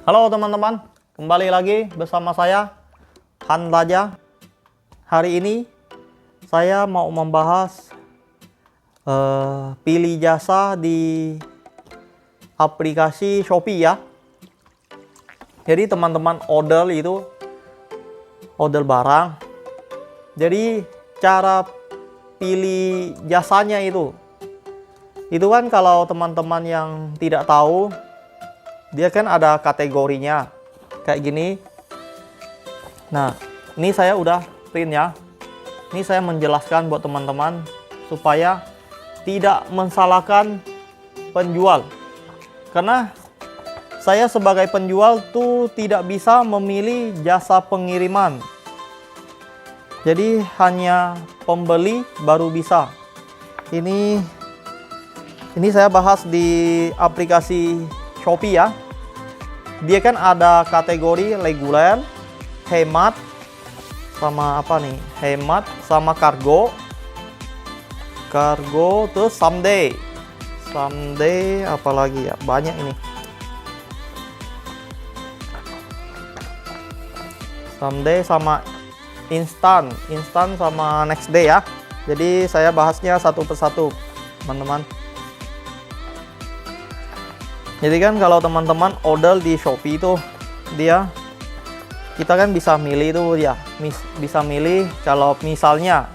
Halo teman-teman, kembali lagi bersama saya Han Raja. Hari ini saya mau membahas pilih jasa di aplikasi Shopee ya. Jadi teman-teman order barang. Jadi cara pilih jasanya itu kan kalau teman-teman yang tidak tahu, dia kan ada kategorinya kayak gini. Nah, ini saya udah print ya. Ini saya menjelaskan buat teman-teman supaya tidak mensalahkan penjual. Karena saya sebagai penjual tuh tidak bisa memilih jasa pengiriman. Jadi hanya pembeli baru bisa. Ini saya bahas di aplikasi Shopee ya. Dia kan ada kategori reguler, hemat, sama apa nih? Hemat sama kargo. Kargo terus someday. Someday apalagi ya? Banyak ini. Someday sama instan. Instan sama next day ya. Jadi saya bahasnya satu persatu, teman-teman. Jadi kan kalau teman-teman order di Shopee itu kita kan bisa milih tuh ya, bisa milih kalau misalnya.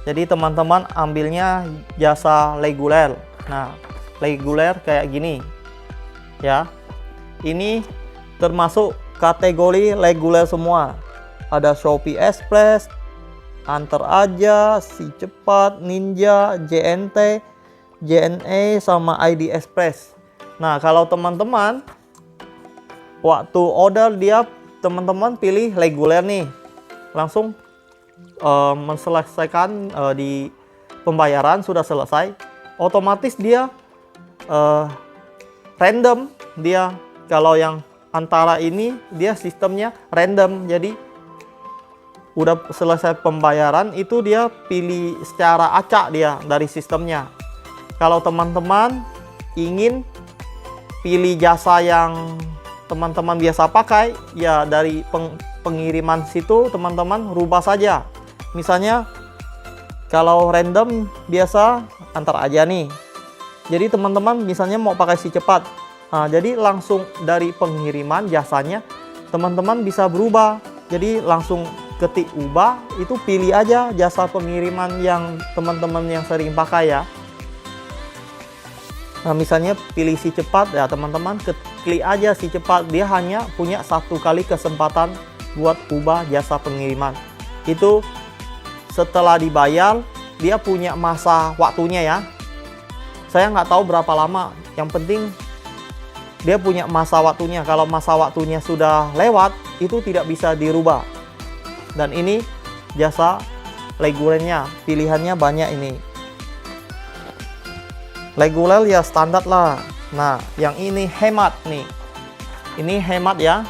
Jadi teman-teman ambilnya jasa reguler. Nah, reguler kayak gini. Ya. Ini termasuk kategori reguler semua. Ada Shopee Express, Antar Aja, Si Cepat, Ninja, JNT, JNE sama ID Express. Nah, kalau teman-teman waktu order teman-teman pilih reguler nih, langsung menselesaikan di pembayaran sudah selesai, otomatis dia random. Dia kalau yang antara ini dia sistemnya random, jadi udah selesai pembayaran itu dia pilih secara acak dia dari sistemnya. Kalau teman-teman ingin pilih jasa yang teman-teman biasa pakai, ya dari pengiriman situ teman-teman rubah saja. Misalnya kalau random biasa Antar Aja nih. Jadi teman-teman misalnya mau pakai Si Cepat. Nah, jadi langsung dari pengiriman jasanya teman-teman bisa berubah. Jadi langsung ketik ubah, itu pilih aja jasa pengiriman yang teman-teman yang sering pakai ya. Nah, misalnya pilih Si Cepat ya teman-teman, klik aja Si Cepat. Dia hanya punya satu kali kesempatan buat ubah jasa pengiriman. Itu setelah dibayar dia punya masa waktunya ya. Saya nggak tahu berapa lama. Yang penting dia punya masa waktunya. Kalau masa waktunya sudah lewat, itu tidak bisa dirubah. Dan ini jasa regulernya, pilihannya banyak ini. Reguler ya standar lah. Nah, yang ini hemat nih. Ini hemat ya.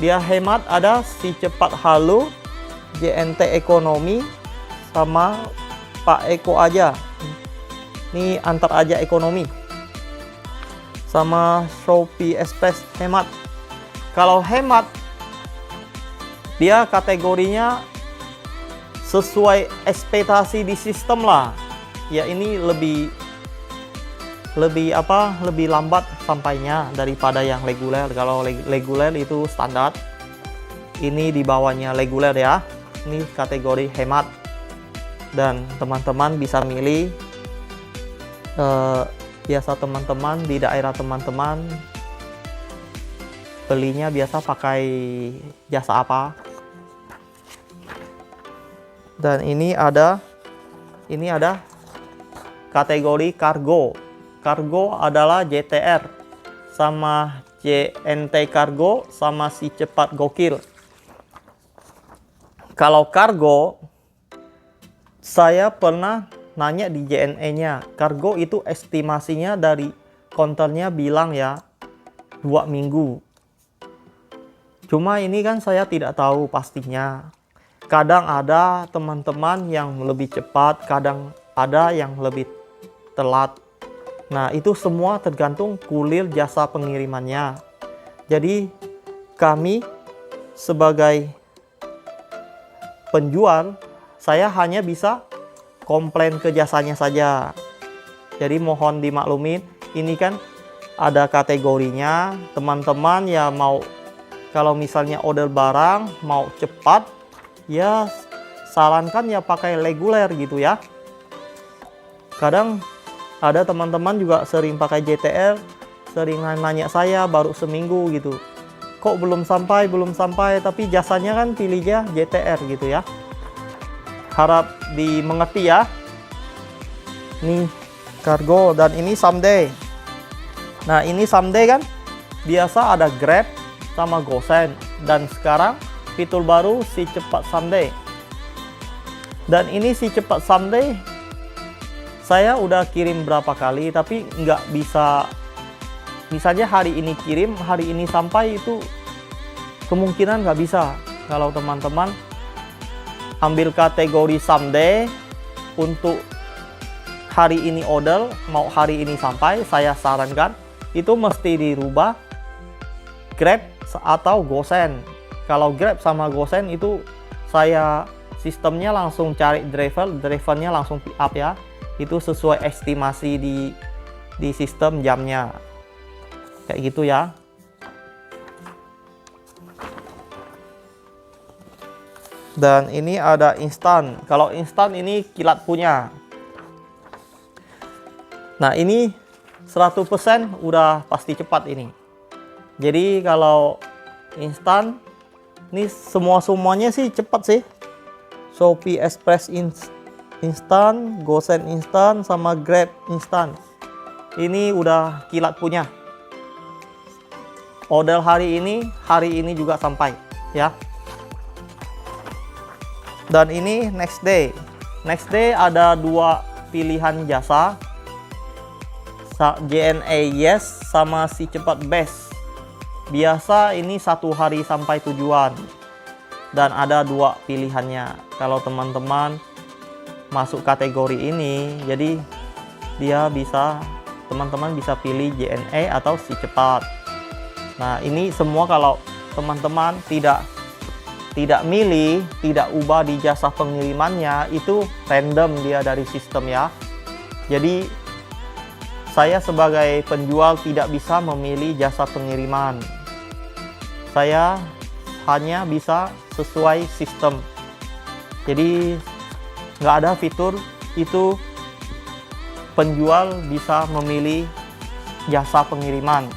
Dia hemat ada Si Cepat Halo, JNT Ekonomi, sama Pak Eko Aja. Ini Antar Aja Ekonomi. Sama Shopee Express hemat. Kalau hemat dia kategorinya sesuai ekspektasi di sistem lah. Ya ini lebih lambat sampainya daripada yang reguler. Kalau reguler itu standar, ini di bawahnya reguler ya. Ini kategori hemat, dan teman-teman bisa milih biasa teman-teman di daerah teman-teman belinya biasa pakai jasa apa. Dan ini ada kategori kargo. Kargo adalah JTR sama JNT Kargo sama Si Cepat Gokil. Kalau kargo, saya pernah nanya di JNE-nya. Kargo itu estimasinya dari konternya bilang ya 2 minggu. Cuma ini kan saya tidak tahu pastinya. Kadang ada teman-teman yang lebih cepat, kadang ada yang lebih telat. Nah, itu semua tergantung kurir jasa pengirimannya. Jadi kami sebagai penjual, saya hanya bisa komplain ke jasanya saja. Jadi mohon dimaklumin, ini kan ada kategorinya. Teman-teman ya mau, kalau misalnya order barang mau cepat, ya sarankan ya pakai reguler gitu ya. Kadang ada teman-teman juga sering pakai JTR, sering nanya saya baru seminggu gitu, kok belum sampai, tapi jasanya kan pilihnya JTR gitu ya. Harap dimengerti ya. Nih kargo, dan ini someday. Nah ini someday kan biasa ada Grab sama GoSend, dan sekarang fitur baru si cepat someday. Dan ini si cepat someday saya udah kirim berapa kali, tapi nggak bisa, misalnya hari ini kirim, hari ini sampai, itu kemungkinan nggak bisa. Kalau teman-teman ambil kategori someday untuk hari ini order, mau hari ini sampai, saya sarankan itu mesti dirubah Grab atau GoSend. Kalau Grab sama GoSend itu saya sistemnya langsung cari drivernya langsung pick up ya. Itu sesuai estimasi di sistem jamnya. Kayak gitu ya. Dan ini ada instan. Kalau instan ini kilat punya. Nah ini 100% udah pasti cepat ini. Jadi kalau instan, ini semuanya sih cepat sih. Shopee Express instan, GoSend instan, sama Grab instan. Ini udah kilat punya. Order hari ini juga sampai ya. Dan ini next day. Next day ada dua pilihan jasa. JNE Yes sama si cepat Best. Biasa ini 1 hari sampai tujuan. Dan ada dua pilihannya. Kalau teman-teman masuk kategori ini, jadi dia bisa, teman-teman bisa pilih JNE atau si cepat. Nah ini semua kalau teman-teman tidak milih, tidak ubah di jasa pengirimannya, itu random dia dari sistem ya. Jadi saya sebagai penjual tidak bisa memilih jasa pengiriman. Saya hanya bisa sesuai sistem. Jadi nggak ada fitur itu penjual bisa memilih jasa pengiriman.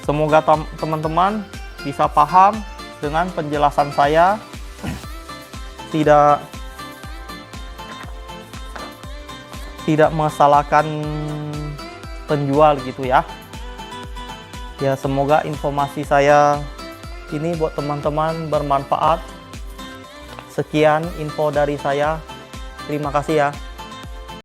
Semoga teman-teman bisa paham dengan penjelasan saya, tidak masalahkan penjual gitu ya. Ya semoga informasi saya ini buat teman-teman bermanfaat. Sekian info dari saya. Terima kasih ya.